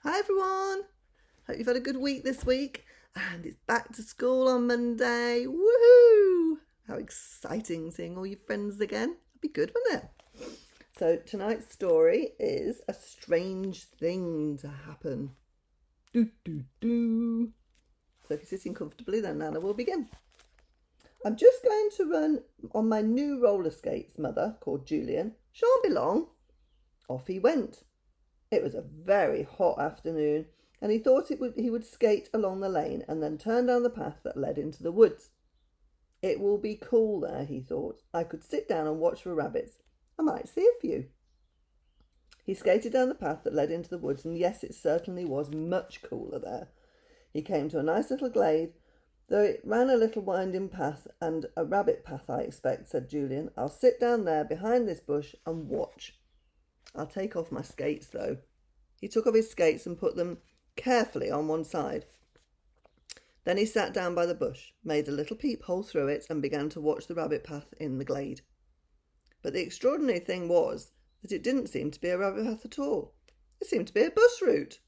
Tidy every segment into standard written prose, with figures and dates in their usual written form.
Hi everyone! Hope you've had a good week this week and it's back to school on Monday. Woohoo! How exciting seeing all your friends again. That'd be good, wouldn't it? So tonight's story is a strange thing to happen. Do do do. So if you're sitting comfortably then Nana will begin. I'm just going to run on my new roller skates, Mother, called Julian. Shan't be long. Off he went. It was a very hot afternoon, and he thought he would skate along the lane and then turn down the path that led into the woods. It will be cool there, he thought. I could sit down and watch for rabbits. I might see a few. He skated down the path that led into the woods, and yes, it certainly was much cooler there. He came to a nice little glade, though it ran a little winding path, and a rabbit path, I expect, said Julian. I'll sit down there behind this bush and watch. I'll take off my skates, though. He took off his skates and put them carefully on one side. Then he sat down by the bush, made a little peephole through it, and began to watch the rabbit path in the glade. But the extraordinary thing was that it didn't seem to be a rabbit path at all. It seemed to be a bus route.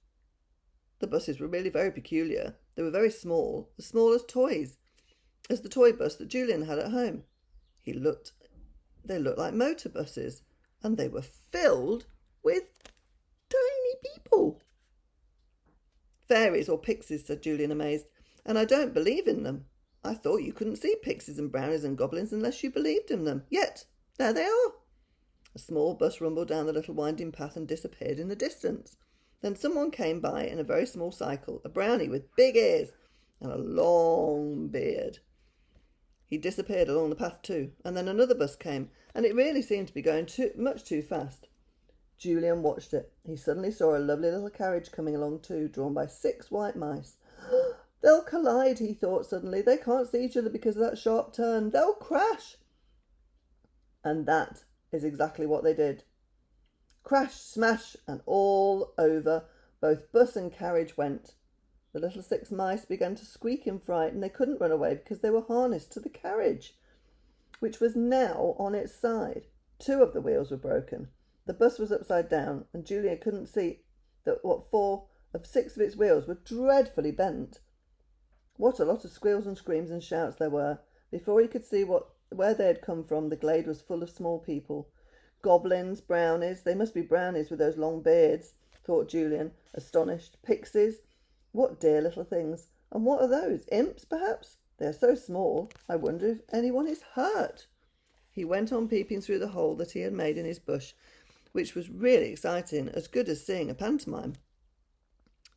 The buses were really very peculiar. They were very small, as small as toys, as the toy bus that Julian had at home. They looked like motor buses, and they were filled with tiny people. Fairies or pixies, said Julian, amazed, and I don't believe in them. I thought you couldn't see pixies and brownies and goblins unless you believed in them. Yet, there they are. A small bus rumbled down the little winding path and disappeared in the distance. Then someone came by in a very small cycle, a brownie with big ears and a long beard. He disappeared along the path too, and then another bus came, and it really seemed to be going much too fast. Julian watched it. He suddenly saw a lovely little carriage coming along too, drawn by 6 white mice. They'll collide, he thought suddenly. They can't see each other because of that sharp turn. They'll crash. And that is exactly what they did. Crash, smash, and all over both bus and carriage went. The little 6 mice began to squeak in fright, and they couldn't run away because they were harnessed to the carriage, which was now on its side. 2 of the wheels were broken. The bus was upside down, and Julian couldn't see that 4 of 6 of its wheels were dreadfully bent. What a lot of squeals and screams and shouts there were. Before he could see where they had come from, the glade was full of small people. Goblins, brownies, they must be brownies with those long beards, thought Julian, astonished. Pixies, what dear little things. And what are those? Imps, perhaps? They are so small, I wonder if anyone is hurt. He went on peeping through the hole that he had made in his bush, which was really exciting, as good as seeing a pantomime.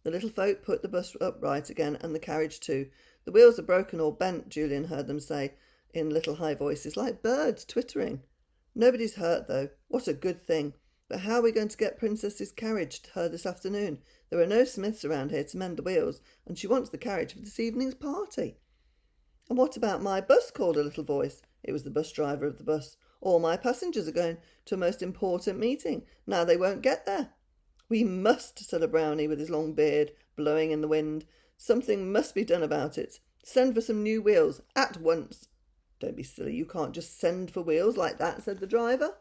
The little folk put the bus upright again, and the carriage too. The wheels are broken or bent, Julian heard them say in little high voices, like birds twittering. Nobody's hurt, though. What a good thing. But how are we going to get Princess's carriage to her this afternoon? There are no smiths around here to mend the wheels, and she wants the carriage for this evening's party. And what about my bus? Called a little voice. It was the bus driver of the bus. All my passengers are going to a most important meeting. Now they won't get there. We must, said a brownie with his long beard blowing in the wind. Something must be done about it. Send for some new wheels, at once. Don't be silly, you can't just send for wheels like that, said the driver.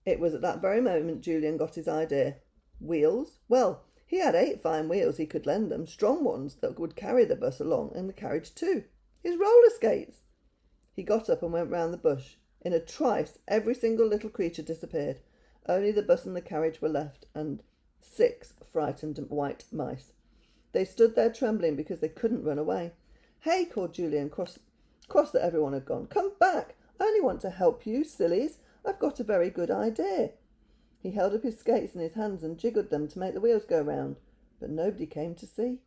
It was at that very moment Julian got his idea. Wheels? Well, he had 8 fine wheels he could lend them, strong ones that would carry the bus along and the carriage too. His roller skates. He got up and went round the bush. In a trice, every single little creature disappeared. Only the bus and the carriage were left, and 6 frightened white mice. They stood there trembling because they couldn't run away. Hey, called Julian, cross that everyone had gone. Come back. I only want to help you, sillies. I've got a very good idea. He held up his skates in his hands and jiggled them to make the wheels go round, but nobody came to see.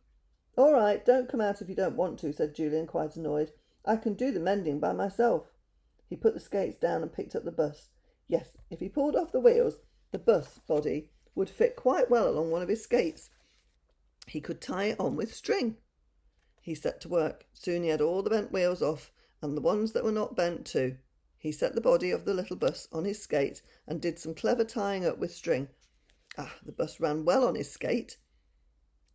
All right, don't come out if you don't want to, said Julian, quite annoyed. I can do the mending by myself. He put the skates down and picked up the bus. Yes, if he pulled off the wheels, the bus body would fit quite well along one of his skates. He could tie it on with string. He set to work. Soon he had all the bent wheels off, and the ones that were not bent too. He set the body of the little bus on his skate and did some clever tying up with string. The bus ran well on his skate.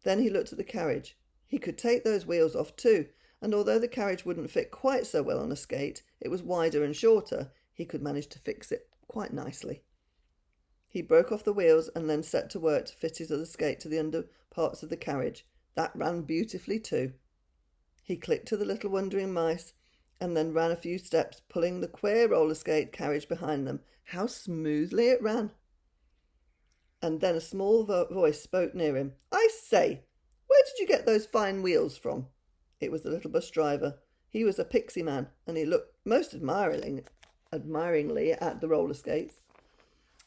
Then he looked at the carriage. He could take those wheels off too, and although the carriage wouldn't fit quite so well on a skate, it was wider and shorter, he could manage to fix it quite nicely. He broke off the wheels and then set to work to fit his other skate to the under parts of the carriage. That ran beautifully too. He clicked to the little wondering mice and then ran a few steps, pulling the queer roller skate carriage behind them. How smoothly it ran! And then a small voice spoke near him. "I say, where did you get those fine wheels from?" It was the little bus driver. He was a pixie man, and he looked most admiringly at the roller skates.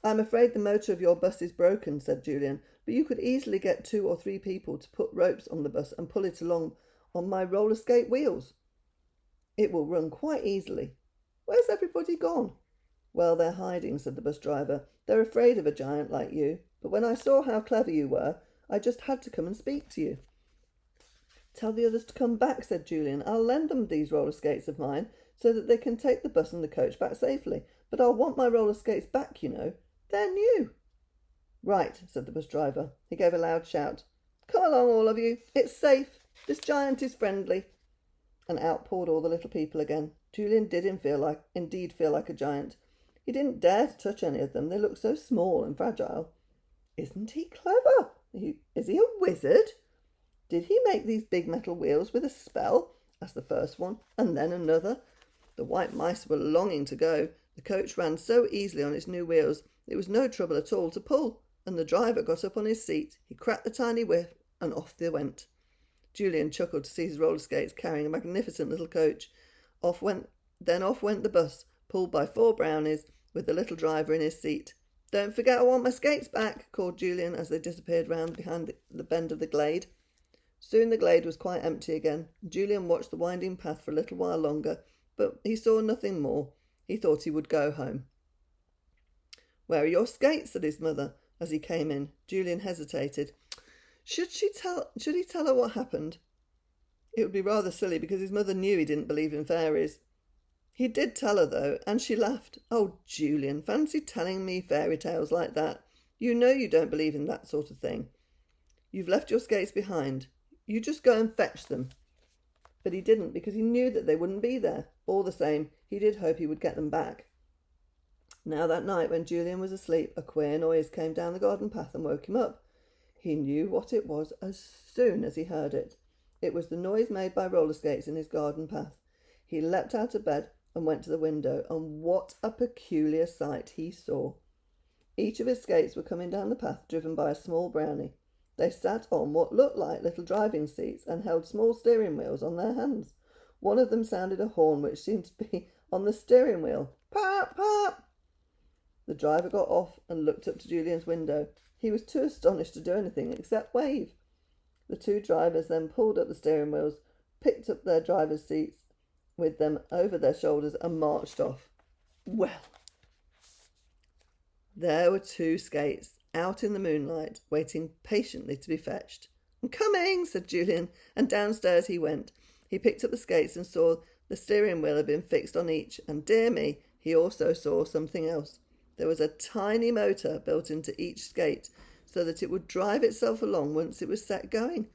"I'm afraid the motor of your bus is broken," said Julian, "but you could easily get 2 or 3 people to put ropes on the bus and pull it along on my roller skate wheels. It will run quite easily. Where's everybody gone?" "Well, they're hiding," said the bus driver. "They're afraid of a giant like you. But when I saw how clever you were, I just had to come and speak to you." "Tell the others to come back," said Julian. "I'll lend them these roller skates of mine so that they can take the bus and the coach back safely. But I'll want my roller skates back, you know. They're new." "Right," said the bus driver. He gave a loud shout. "Come along, all of you. It's safe. This giant is friendly." And out poured all the little people again. Julian did indeed feel like a giant. He didn't dare to touch any of them. They looked so small and fragile. "Isn't he clever? Is he a wizard? Did he make these big metal wheels with a spell?" asked the first one, and then another. The white mice were longing to go. The coach ran so easily on its new wheels, it was no trouble at all to pull, and the driver got up on his seat. He cracked the tiny whip, and off they went. Julian chuckled to see his roller skates carrying a magnificent little coach. Off went the bus, pulled by 4 brownies, with the little driver in his seat. "Don't forget I want my skates back," called Julian as they disappeared round behind the bend of the glade. Soon the glade was quite empty again. Julian watched the winding path for a little while longer, but he saw nothing more. He thought he would go home. "Where are your skates?" said his mother as he came in. Julian hesitated. Should he tell her what happened? It would be rather silly because his mother knew he didn't believe in fairies. He did tell her though, and she laughed. "Oh, Julian, fancy telling me fairy tales like that. You know you don't believe in that sort of thing. You've left your skates behind. You just go and fetch them." But he didn't, because he knew that they wouldn't be there. All the same, he did hope he would get them back. Now that night, when Julian was asleep, a queer noise came down the garden path and woke him up. He knew what it was as soon as he heard it. It was the noise made by roller skates in his garden path. He leapt out of bed and went to the window, and what a peculiar sight he saw. Each of his skates were coming down the path, driven by a small brownie. They sat on what looked like little driving seats and held small steering wheels on their hands. One of them sounded a horn which seemed to be on the steering wheel. "Pop, pop!" The driver got off and looked up to Julian's window. He was too astonished to do anything except wave. The 2 drivers then pulled up the steering wheels, picked up their driver's seats with them over their shoulders and marched off. Well, there were 2 skates out in the moonlight, waiting patiently to be fetched. "I'm coming," said Julian, and downstairs he went. He picked up the skates and saw the steering wheel had been fixed on each, and dear me, he also saw something else. There was a tiny motor built into each skate so that it would drive itself along once it was set going.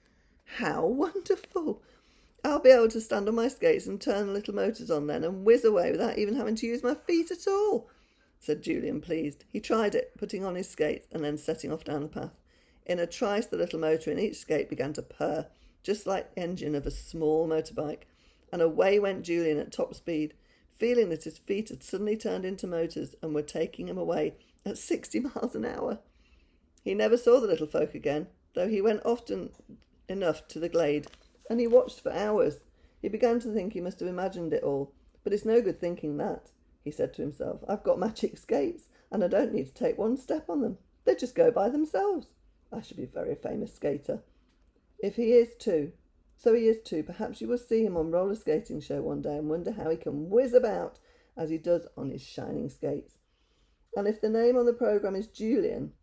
How wonderful! I'll be able to stand on my skates and turn the little motors on then and whiz away without even having to use my feet at all, said Julian, pleased. He tried it, putting on his skates and then setting off down the path. In a trice, the little motor in each skate began to purr, just like the engine of a small motorbike, and away went Julian at top speed, feeling that his feet had suddenly turned into motors and were taking him away at 60 miles an hour. He never saw the little folk again, though he went often enough to the glade, and he watched for hours. He began to think he must have imagined it all, but it's no good thinking that, he said to himself. I've got magic skates, and I don't need to take one step on them. They just go by themselves. I should be a very famous skater. If he is too, so he is too. Perhaps you will see him on roller skating show one day and wonder how he can whiz about as he does on his shining skates. And if the name on the programme is Julian,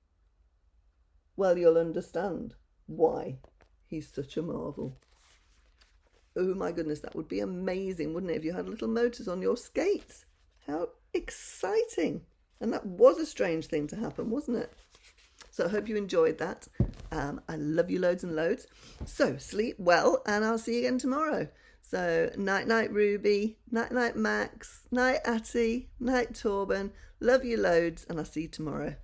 well, you'll understand why he's such a marvel. Oh my goodness, that would be amazing, wouldn't it, if you had little motors on your skates? How exciting. And that was a strange thing to happen, wasn't it? So I hope you enjoyed that. I love you loads and loads. So sleep well, and I'll see you again tomorrow. So night Ruby, night Max, night Atty, night Torben. Love you loads, and I'll see you tomorrow.